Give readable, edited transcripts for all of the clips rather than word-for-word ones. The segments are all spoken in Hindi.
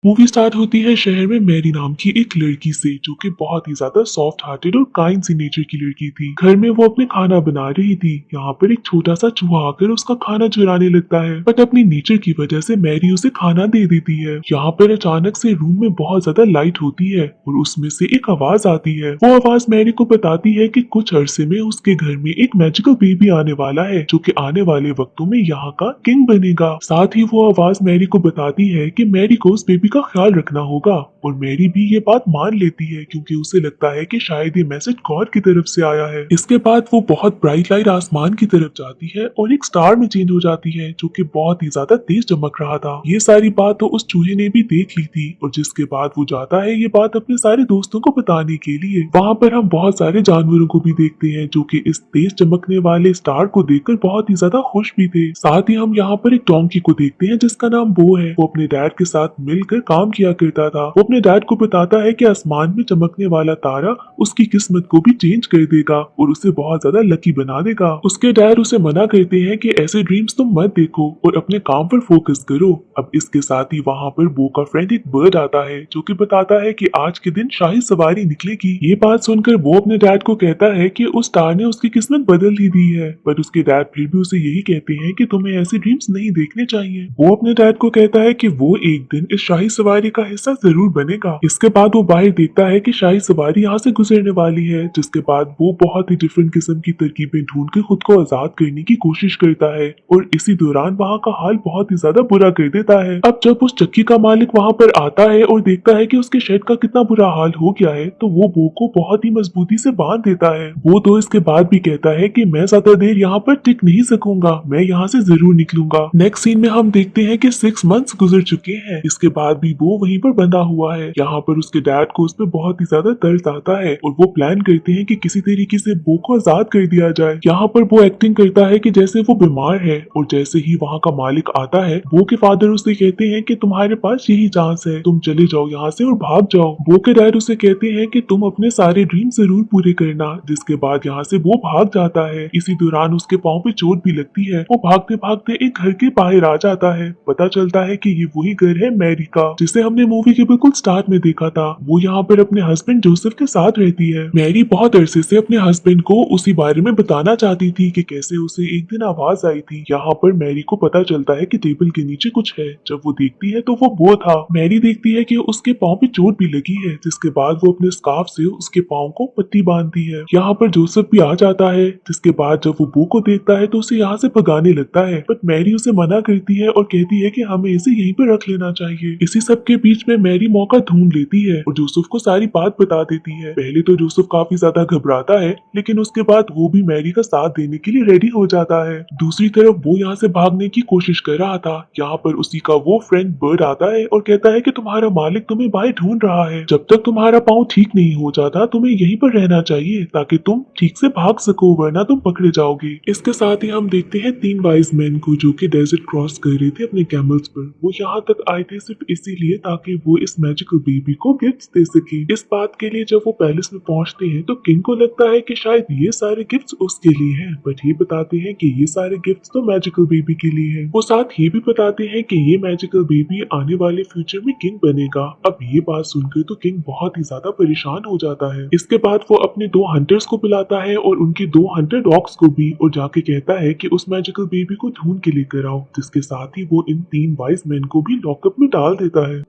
मूवी स्टार्ट होती है शहर में मैरी नाम की एक लड़की से, जो कि बहुत ही ज्यादा सॉफ्ट हार्टेड और काइंड सी नेचर की लड़की थी। घर में वो अपने खाना बना रही थी। यहाँ पर एक छोटा सा चूहा आकर उसका खाना चुराने लगता है, बट अपनी नेचर की वजह से मैरी उसे खाना दे देती है। यहाँ पर अचानक से रूम में बहुत ज्यादा लाइट होती है और उसमें से एक आवाज आती है। वो आवाज मैरी को बताती है कि कुछ अरसे में उसके घर में एक मैजिकल बेबी आने वाला है, जो कि आने वाले वक्तों में यहाँ का किंग बनेगा। साथ ही वो आवाज मैरी को बताती है कि मैरी को उस बेबी का ख्याल रखना होगा, और मैरी भी ये बात मान लेती है क्योंकि उसे लगता है कि शायद ये मैसेज गॉड की तरफ से आया है। इसके बाद वो बहुत ब्राइट लाइट आसमान की तरफ जाती है और एक स्टार में चेंज हो जाती है, जो कि बहुत ही ज्यादा तेज चमक रहा था। ये सारी बात तो उस चूहे ने भी देख ली थी, और जिसके बाद वो जाता है ये बात अपने सारे दोस्तों को बताने के लिए। वहाँ पर हम बहुत सारे जानवरों को भी देखते हैं, जो कि इस तेज चमकने वाले स्टार को देखकर बहुत ही ज्यादा खुश भी थे। साथ ही हम यहाँ पर एक डोंकी को देखते हैं जिसका नाम बो है। वो अपने डैड के साथ मिलकर काम किया करता था। वो अपने डैड को बताता है कि आसमान में चमकने वाला तारा उसकी किस्मत को भी चेंज कर देगा और उसे बहुत ज्यादा लकी बना देगा। उसके डैड उसे मना करते हैं कि ऐसे ड्रीम्स तुम मत देखो और अपने काम पर फोकस करो। अब इसके साथ ही वहाँ पर बो का फ्रेंड एक बर्ड आता है, जो कि बताता है कि आज के दिन शाही सवारी निकलेगी। ये बात सुनकर वो अपने डैड को कहता है कि उस स्टार ने उसकी किस्मत बदल ही दी है, पर उसके डैड फिर भी उसे यही कहते हैं कि तुम्हें ऐसे ड्रीम्स नहीं देखने चाहिए। वो अपने डैड को कहता है कि वो एक दिन इस शाही सवारी का हिस्सा जरूर बनेगा। इसके बाद वो बाहर देखता है कि शाही सवारी यहाँ से गुजरने वाली है, जिसके बाद वो बहुत ही डिफरेंट किस्म की तरकीबें ढूंढ के खुद को आजाद करने की कोशिश करता है, और इसी दौरान वहाँ का हाल बहुत ही ज्यादा बुरा कर देता है। अब जब उस चक्की का मालिक वहाँ पर आता है और देखता है कि उसके शेड का कितना बुरा हाल हो गया है, तो वो बो को बहुत ही मजबूती से बांध देता है। वो तो इसके बाद भी कहता है कि मैं ज्यादा देर यहाँ पर टिक नहीं सकूंगा, मैं यहाँ से जरूर निकलूंगा। नेक्स्ट सीन में हम देखते हैं कि 6 मंथ्स गुजर चुके हैं। इसके बाद भी वो वहीं पर बंधा हुआ है। यहाँ पर उसके डैड को उस पर बहुत ही ज्यादा दर्द आता है और वो प्लान करते हैं कि किसी तरीके से बो को आजाद कर दिया जाए। यहाँ पर वो एक्टिंग करता है कि जैसे वो बीमार है, और जैसे ही वहाँ का मालिक आता है, बो के फादर उसे कहते हैं कि तुम्हारे पास यही चांस है, तुम चले जाओ यहाँ से और भाग जाओ। बो के डैड उसे कहते हैं कि तुम अपने सारे ड्रीम जरूर पूरे करना, जिसके बाद यहाँ से वो भाग जाता है। इसी दौरान उसके पाँव पे चोट भी लगती है। वो भागते भागते एक घर के बाहर आ जाता है। पता चलता है कि ये वही घर है मैरी का, जिसे हमने मूवी के बिल्कुल स्टार्ट में देखा था। वो यहाँ पर अपने हस्बैंड जोसेफ के साथ रहती है। मैरी बहुत अरसे से अपने हस्बैंड को उसी बारे में बताना चाहती थी कि कैसे उसे एक दिन आवाज आई थी। यहाँ पर मैरी को पता चलता है कि टेबल के नीचे कुछ है। जब वो देखती है तो वो बो था। मैरी देखती है कि उसके पाँव पे चोट भी लगी है, जिसके बाद वो अपने स्कार्फ से उसके पाँव को पट्टी बांधती है। यहाँ पर जोसेफ भी आ जाता है, जिसके बाद जब वो बो को देखता है तो उसे यहाँ से भगाने लगता है, बट मैरी उसे मना करती है और कहती है कि हमें इसे यहीं पर रख लेना चाहिए। इसी सब के बीच में मैरी मौका ढूंढ लेती है और जोसेफ को सारी बात बता देती है। पहले तो जोसेफ काफी ज्यादा घबराता है, लेकिन उसके बाद वो भी मैरी का साथ देने के लिए रेडी हो जाता है। दूसरी तरफ वो यहाँ से भागने की कोशिश कर रहा था। यहाँ पर उसी का वो फ्रेंड बर्ड आता है और कहता है कि तुम्हारा मालिक तुम्हें बाहर ढूंढ रहा है। जब तक तुम्हारा पाँव ठीक नहीं हो जाता तुम्हें यहीं पर रहना चाहिए, ताकि तुम ठीक से भाग सको, वरना तुम पकड़े जाओगे। इसके साथ ही हम देखते हैं 3 वाइज मैन को, जो कि डेजर्ट क्रॉस कर रहे थे अपने कैमल्स पर। वो यहाँ तक आए थे सिर्फ इसीलिए ताकि वो इस मैजिकल बेबी को गिफ्ट्स दे सके। इस बात के लिए जब वो पैलेस में पहुंचते हैं तो किंग को लगता है कि शायद ये सारे गिफ्ट्स उसके लिए हैं, बट ये बताते हैं कि ये सारे गिफ्ट्स तो मैजिकल बेबी के लिए हैं। वो साथ ये भी बताते हैं कि ये मैजिकल बेबी आने वाले फ्यूचर में किंग बनेगा। अब ये बात सुनकर तो किंग बहुत ही ज्यादा परेशान हो जाता है। इसके बाद वो अपने 2 हंटर्स को बुलाता है और उनके 2 हंटर डॉग्स को भी, और जाके कहता है कि उस मैजिकल बेबी को ढूंढ के लेकर आओ। जिसके साथ ही वो इन 3 वाइज मैन को भी लॉकअप में डाल देता है।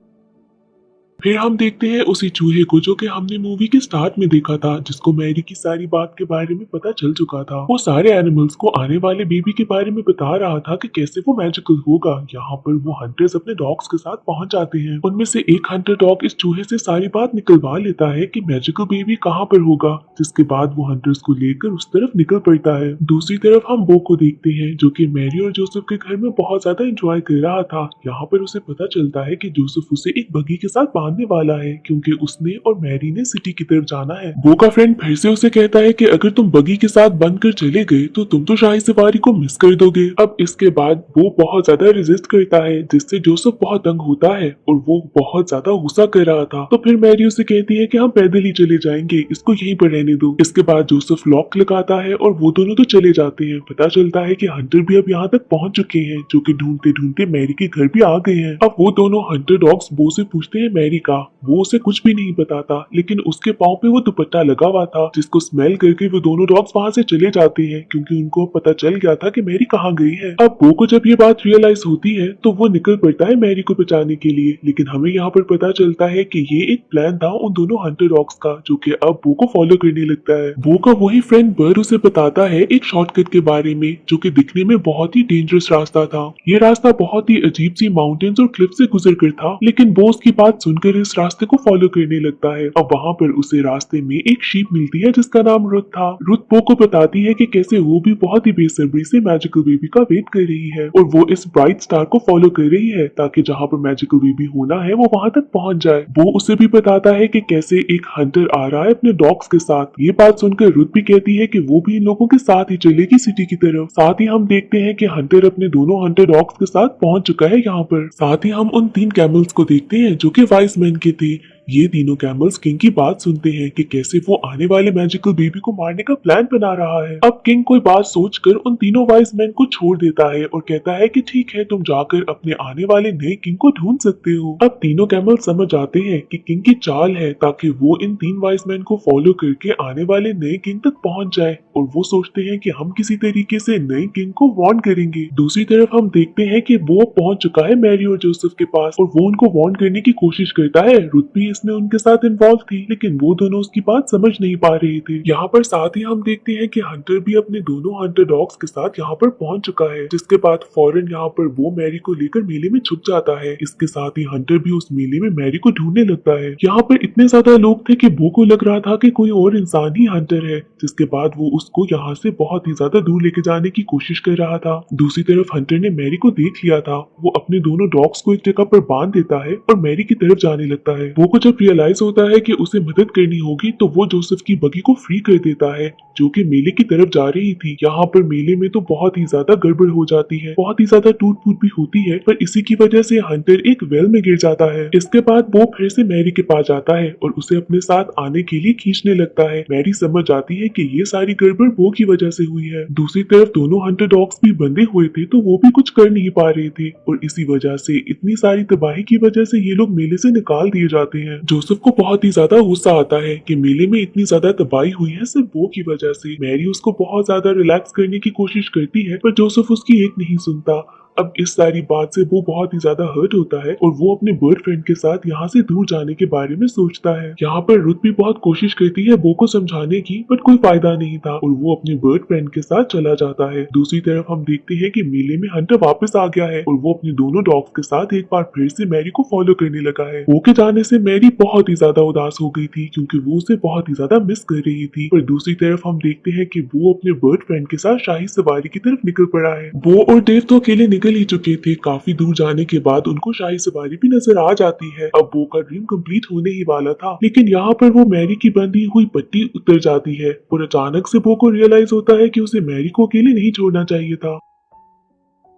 फिर हम देखते हैं उसी चूहे को, जो कि हमने मूवी के स्टार्ट में देखा था, जिसको मैरी की सारी बात के बारे में पता चल चुका था। वो सारे एनिमल्स को आने वाले बेबी के बारे में बता रहा था कि कैसे वो मैजिकल होगा। यहाँ पर वो हंटर्स अपने डॉग्स के साथ पहुंच जाते हैं। उनमें से एक हंटर डॉग इस चूहे से सारी बात निकलवा लेता है कि मैजिकल बेबी कहाँ पर होगा, जिसके बाद वो हंटर्स को लेकर उस तरफ निकल पड़ता है। दूसरी तरफ हम बो को देखते हैं, जो कि मैरी और जोसेफ के घर में बहुत ज्यादा एंजॉय कर रहा था। यहाँ पर उसे पता चलता है कि जोसेफ उसे एक बगी के साथ बांध मानने वाला है क्योंकि उसने और मैरी ने सिटी की तरफ जाना है। बो का फ्रेंड फिर से उसे कहता है कि अगर तुम बगी के साथ बंद कर चले गए तो तुम तो शाही सवारी को मिस कर दोगे। अब इसके बाद वो बहुत ज्यादा रेजिस्ट करता है जिससे जोसेफ बहुत तंग होता है और वो बहुत ज्यादा गुस्सा कर रहा था। तो फिर मैरी उसे कहती है कि हम पैदल ही चले जाएंगे, इसको यहीं पर रहने दो। इसके बाद जोसेफ लॉक लगाता है और वो दोनों तो चले जाते हैं। पता चलता है कि हंटर भी अब यहाँ तक पहुंच चुके हैं जो कि ढूंढते ढूंढते मैरी के घर भी आ गए हैं। अब वो दोनों हंटर डॉग्स बो से पूछते हैं मैरी का। वो उसे कुछ भी नहीं बताता लेकिन उसके पाँव पे वो दुपट्टा लगा हुआ था जिसको स्मेल करके वो दोनों डॉग्स वहाँ से चले जाते हैं क्योंकि उनको पता चल गया था कि मैरी कहाँ गई है। अब बो को जब ये बात रियलाइज होती है तो वो निकल पड़ता है मैरी को बचाने के लिए, लेकिन हमें यहाँ पर पता चलता है कि ये एक प्लान था उन दोनों हंटर डॉग्स का जो कि अब बो को फॉलो करने लगता है। बो का वही फ्रेंड बर उसे बताता है एक शॉर्टकट के बारे में जो कि दिखने में बहुत ही डेंजरस रास्ता था। ये रास्ता बहुत ही अजीब सी माउंटेन्स और क्लिफ से गुजर कर था, लेकिन बो उसकी बात सुनकर इस रास्ते को फॉलो करने लगता है। अब वहाँ पर उसे रास्ते में एक शीप मिलती है जिसका नाम रुथ था। रुथ बो को बताती है कि कैसे वो भी बहुत ही बेसब्री से मैजिकल बेबी का वेट कर रही है और वो इस ब्राइट स्टार को फॉलो कर रही है ताकि जहाँ पर मैजिकल बेबी होना है वो वहाँ तक पहुँच जाए। वो उसे भी बताता है कि कैसे एक हंटर आ रहा है अपने डॉग्स के साथ। ये बात सुनकर रुथ भी कहती है कि वो भी इन लोगों के साथ ही चलेगी सिटी की तरफ। साथ ही हम देखते हैं कि हंटर अपने दोनों हंटर डॉग्स के साथ पहुंच चुका है यहाँ पर। साथ ही हम उन 3 कैमल्स को देखते हैं जो कि वाइस मैन के थे। ये तीनों कैमल्स किंग की बात सुनते हैं कि कैसे वो आने वाले मैजिकल बेबी को मारने का प्लान बना रहा है। अब किंग कोई बात सोचकर उन तीनों वाइस मैन को छोड़ देता है और कहता है कि ठीक है, तुम जाकर अपने आने वाले नए किंग को ढूंढ सकते हो। अब तीनों कैमल समझ आते हैं कि किंग की चाल है ताकि वो इन 3 वाइस मैन को फॉलो करके आने वाले नए किंग तक पहुंच जाए और वो सोचते हैं कि हम किसी तरीके से नए किंग को वार्न करेंगे। दूसरी तरफ हम देखते हैं कि वो पहुंच चुका है मैरी और जोसेफ के पास और वो उनको वार्न करने की कोशिश करता है। रुथ भी इसमें उनके साथ इन्वॉल्व थी लेकिन वो दोनों उसकी बात समझ नहीं पा रहे थे। यहाँ पर साथ ही हम देखते हैं कि हंटर भी अपने दोनों हंटर डॉग्स के साथ यहाँ पर पहुंच चुका है, जिसके बाद फौरन यहाँ पर वो मैरी को लेकर मेले में छुप जाता है। इसके साथ ही हंटर भी उस मेले में मैरी को ढूंढने लगता है। यहाँ पर इतने ज्यादा लोग थे कि बो को लग रहा था कि कोई और इंसान ही हंटर है, जिसके बाद वो उसको यहाँ से बहुत ही ज्यादा दूर लेके जाने की कोशिश कर रहा था। दूसरी तरफ हंटर ने मैरी को देख लिया था। वो अपने दोनों डॉग्स को एक जगह पर बांध देता है और मैरी की तरफ जाने लगता है। वो को जब रियलाइज होता है कि उसे मदद करनी होगी तो वो जोसेफ की बगी को फ्री कर देता है जो कि मेले की तरफ जा रही थी। यहाँ पर मेले में तो बहुत ही ज्यादा गड़बड़ हो जाती है, बहुत ही ज्यादा टूट फूट भी होती है, पर इसी की वजह से हंटर एक वेल में गिर जाता है। इसके बाद वो फिर से मैरी के पास जाता है और उसे अपने साथ आने के लिए खींचने लगता है। मैरी समझ जाती है कि ये सारी गड़बड़ वो की वजह से हुई है। दूसरी तरफ दोनों हंटर डॉग्स भी बंधे हुए थे तो वो भी कुछ कर नहीं पा रहे थे और इसी वजह से इतनी सारी तबाही की वजह से ये लोग मेले से निकाल दिए जाते हैं। जोसेफ को बहुत ही ज्यादा गुस्सा आता है कि मेले में इतनी ज्यादा तबाही हुई है सिर्फ वो की वजह से। मैरी उसको बहुत ज्यादा रिलैक्स करने की कोशिश करती है पर जोसेफ उसकी एक नहीं सुनता। अब इस सारी बात से वो बहुत ही ज्यादा हर्ट होता है और वो अपने बर्ड फ्रेंड के साथ यहाँ से दूर जाने के बारे में सोचता है। यहाँ पर रुथ भी बहुत कोशिश करती है बो को समझाने की, बट कोई फायदा नहीं था और वो अपने बर्ड फ्रेंड के साथ चला जाता है। दूसरी तरफ हम देखते हैं कि मेले में हंटर वापस आ गया है और वो अपने दोनों डॉग्स के साथ एक बार फिर से मैरी को फॉलो करने लगा है। बो के जाने से मैरी बहुत ही ज्यादा उदास हो गई थी क्योंकि वो उसे बहुत ही ज्यादा मिस कर रही थी। पर दूसरी तरफ हम देखते हैं कि वो अपने बर्ड फ्रेंड के साथ शाही सवारी की तरफ निकल पड़ा है। बो और डेव तो अकेले निकल ही चुके थे। काफी दूर जाने के बाद उनको शाही सवारी भी नजर आ जाती है। अब बो का ड्रीम कंप्लीट होने ही वाला था, लेकिन यहाँ पर वो मैरी की बंधी हुई पट्टी उतर जाती है और अचानक से बो को रियलाइज होता है कि उसे मैरी को अकेले नहीं छोड़ना चाहिए था।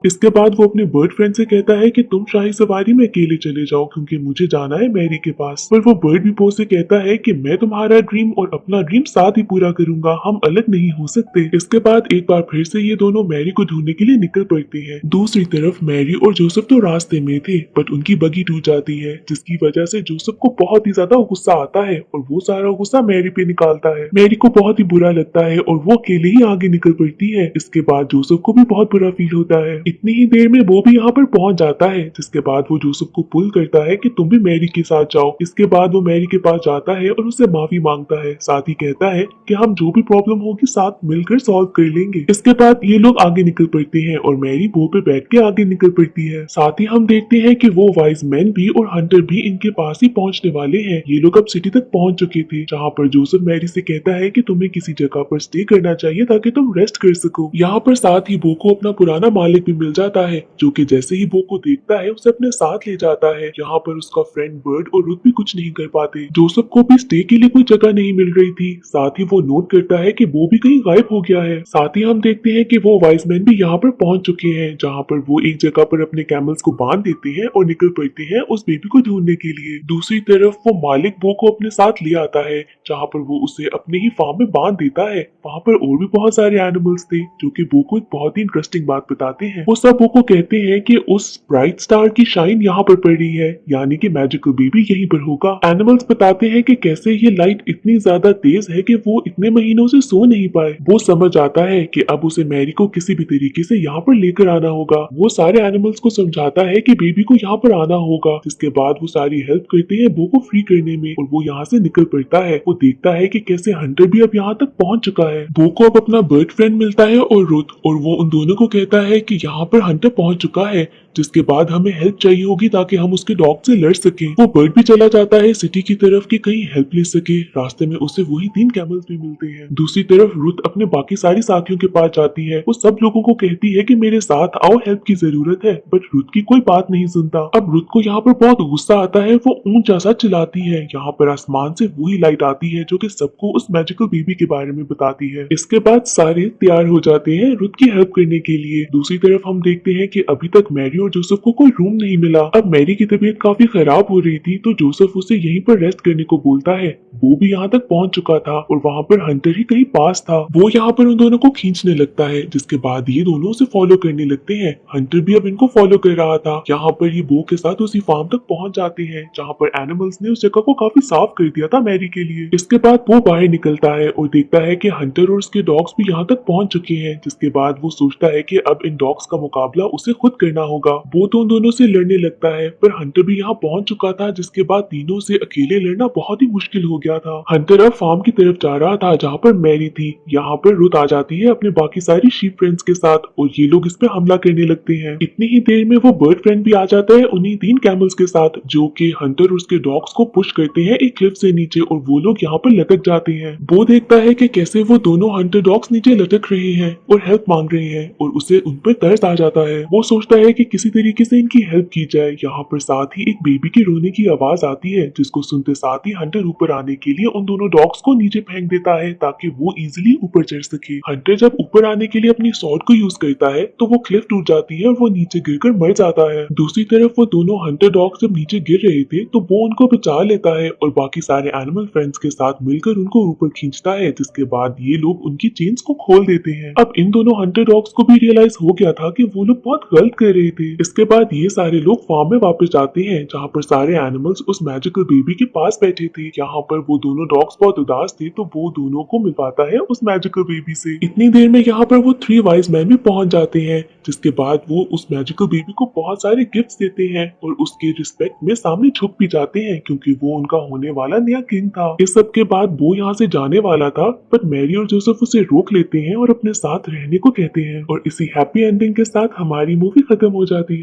इसके बाद वो अपने बर्ड फ्रेंड से कहता है कि तुम शाही सवारी में अकेले चले जाओ क्योंकि मुझे जाना है मैरी के पास। पर वो बर्ड भी बो से कहता है कि मैं तुम्हारा ड्रीम और अपना ड्रीम साथ ही पूरा करूंगा, हम अलग नहीं हो सकते। इसके बाद एक बार फिर से ये दोनों मैरी को ढूंढने के लिए निकल पड़ते हैं। दूसरी तरफ मैरी और जोसेफ तो रास्ते में थे बट उनकी बगी टूट जाती है, जिसकी वजह से जोसेफ को बहुत ही ज्यादा गुस्सा आता है और वो सारा गुस्सा मैरी पे निकालता है। मैरी को बहुत ही बुरा लगता है और वो अकेले ही आगे निकल पड़ती है। इसके बाद जोसेफ को भी बहुत बुरा फील होता है। इतनी ही देर में वो भी यहाँ पर पहुंच जाता है, जिसके बाद वो जोसेफ को पुल करता है कि तुम भी मैरी के साथ जाओ। इसके बाद वो मैरी के पास जाता है और उससे माफी मांगता है, साथ ही कहता है कि हम जो भी प्रॉब्लम होगी साथ मिलकर सॉल्व कर लेंगे। इसके बाद ये लोग आगे निकल पड़ते हैं और मैरी बो पे बैठ के आगे निकल पड़ती है। साथ ही हम देखते हैं कि वो वाइज मैन भी और हंटर भी इनके पास ही पहुंचने वाले हैं। ये लोग अब सिटी तक पहुंच चुके थे, जहाँ पर जोसेफ मैरी से कहता है कि तुम्हें किसी जगह पर स्टे करना चाहिए ताकि तुम रेस्ट कर सको। यहाँ पर साथ ही बो को अपना पुराना मालिक भी मिल जाता है, जो कि जैसे ही बो को देखता है उसे अपने साथ ले जाता है। यहाँ पर उसका फ्रेंड बर्ड और रुथ भी कुछ नहीं कर पाते। जोसेफ को भी स्टे के लिए कोई जगह नहीं मिल रही थी। साथ ही वो नोट करता है कि बो भी कहीं गायब हो गया है। साथ ही हम देखते हैं कि वो वाइज मैन भी यहाँ पर पहुंच चुके हैं, जहाँ पर वो एक जगह पर अपने कैमल्स को बांध देते हैं और निकल पड़ते हैं उस बेबी को ढूंढने के लिए। दूसरी तरफ वो मालिक बो को अपने साथ ले आता है, जहाँ पर वो उसे अपने ही फार्म में बांध देता है। वहाँ पर और भी बहुत सारे एनिमल्स थे, जो कि बो को एक बहुत ही इंटरेस्टिंग बात बताते हैं। वो सब बो को कहते हैं कि उस ब्राइट स्टार की शाइन यहाँ पर पड़ रही है, यानी कि मैजिकल बेबी यहीं पर होगा। एनिमल्स बताते हैं कि कैसे ये लाइट इतनी ज्यादा तेज है कि वो इतने महीनों से सो नहीं पाए। वो समझ आता है कि अब उसे मैरी को किसी भी तरीके से यहाँ पर लेकर आना होगा। वो सारे एनिमल्स को समझाता है कि बेबी को यहाँ पर आना होगा, जिसके बाद वो सारी हेल्प करते हैं बो को फ्री करने में और वो यहाँ से निकल पड़ता है। वो देखता है कि कैसे हंटर भी अब यहाँ तक पहुंच चुका है। बो को अब अपना बर्ड फ्रेंड मिलता है और रुथ, और वो उन दोनों को कहता है कि यहाँ पर हंटर पहुंच चुका है, जिसके बाद हमें हेल्प चाहिए होगी ताकि हम उसके डॉग से लड़ सकें। वो बर्ड भी चला जाता है सिटी की तरफ कि कहीं हेल्प ले सके। रास्ते में उसे वही 3 कैमल्स भी मिलते हैं। दूसरी तरफ रुथ अपने बाकी सारी साथियों के पास जाती है। वो सब लोगों को कहती है कि मेरे साथ आओ, हेल्प की जरूरत है, बट रुथ की कोई बात नहीं सुनता। अब रुथ को यहाँ पर बहुत गुस्सा आता है। वो ऊंचा सा चिल्लाती है। यहाँ पर आसमान से वही लाइट आती है जो कि सबको उस मैजिकल बेबी के बारे में बताती है। इसके बाद सारे तैयार हो जाते हैं रुथ की हेल्प करने के लिए। दूसरी तरफ हम देखते हैं कि अभी तक मैरी और जोसेफ को कोई रूम नहीं मिला। अब मैरी की तबीयत काफी खराब हो रही थी, तो जोसेफ उसे यहीं पर रेस्ट करने को बोलता है। वो भी यहाँ तक पहुंच चुका था और वहाँ पर हंटर ही कहीं पास था। वो यहाँ पर उन दोनों को खींचने लगता है, जिसके बाद ये दोनों उसे फॉलो करने लगते हैं। हंटर भी अब इनको फॉलो कर रहा था। यहाँ पर ये बो के साथ उसी फार्म तक पहुंच जाते हैं, जहाँ पर एनिमल्स ने उस जगह को काफी साफ कर दिया था मैरी के लिए। इसके बाद वो बाहर निकलता है और देखता है कि हंटर और उसके डॉग्स भी यहाँ तक पहुंच चुके हैं, जिसके बाद वो सोचता है कि अब इन डॉग्स का मुकाबला उसे खुद करना होगा। वो तो उन दोनों से लड़ने लगता है, पर हंटर भी यहाँ पहुंच चुका था, जिसके बाद तीनों से अकेले लड़ना बहुत ही मुश्किल हो गया था। हंटर अब फार्म की तरफ जा रहा था जहाँ पर मैरी थी। यहाँ पर रुथ आ जाती है अपने बाकी सारी शीप फ्रेंड्स के साथ और ये लोग इस पे हमला करने लगते हैं। इतनी ही देर में वो बर्ड फ्रेंड भी आ जाता है उन्हीं 3 कैमल्स के साथ, जो कि हंटर और उसके डॉग्स को पुश करते हैं एक क्लिफ से नीचे और वो लोग यहाँ पर लटक जाते हैं। वो देखता है कि कैसे वो दोनों हंटर डॉग्स नीचे लटक रहे हैं और हेल्प मांग रहे हैं और उसे उन पर तरस आ जाता है। वो सोचता है कि किसी तरीके से इनकी हेल्प की जाए। यहाँ पर साथ ही एक बेबी के रोने की आवाज आती है, जिसको सुनते साथ ही हंटर ऊपर आने के लिए उन दोनों डॉग्स को नीचे फेंक देता है ताकि वो इजीली ऊपर चढ़ सके। हंटर जब ऊपर आने के लिए अपनी स्वॉर्ड को यूज करता है तो वो क्लिफ टूट जाती है और वो नीचे गिरकर मर जाता है। दूसरी तरफ वो दोनों हंटर डॉग्स जब नीचे गिर रहे थे तो वो उनको बचा लेता है और बाकी सारे एनिमल फ्रेंड्स के साथ मिलकर उनको ऊपर खींचता है, जिसके बाद ये लोग उनकी चेन्स को खोल देते हैं। अब इन दोनों हंटर डॉग्स को भी रियलाइज हो गया था कि वो लोग बहुत गलत कर रहे थे। इसके बाद ये सारे लोग फार्म में वापस जाते हैं, जहाँ पर सारे एनिमल्स उस मैजिकल बेबी के पास बैठे थे। यहाँ पर वो दोनों डॉग्स बहुत उदास थे, तो वो दोनों को मिलवाता है उस मैजिकल बेबी से। इतनी देर में यहाँ पर वो 3 वाइज मैन भी पहुंच जाते हैं, जिसके बाद वो उस मैजिकल बेबी को बहुत सारे गिफ्ट्स देते हैं और उसके रिस्पेक्ट में सामने झुक भी जाते हैं, क्योंकि वो उनका होने वाला नया किंग था। इस सब के बाद वो यहाँ से जाने वाला था, पर मैरी और जोसेफ उसे रोक लेते हैं और अपने साथ रहने को कहते हैं और इसी हैप्पी एंडिंग के साथ हमारी मूवी खत्म हो जाती है।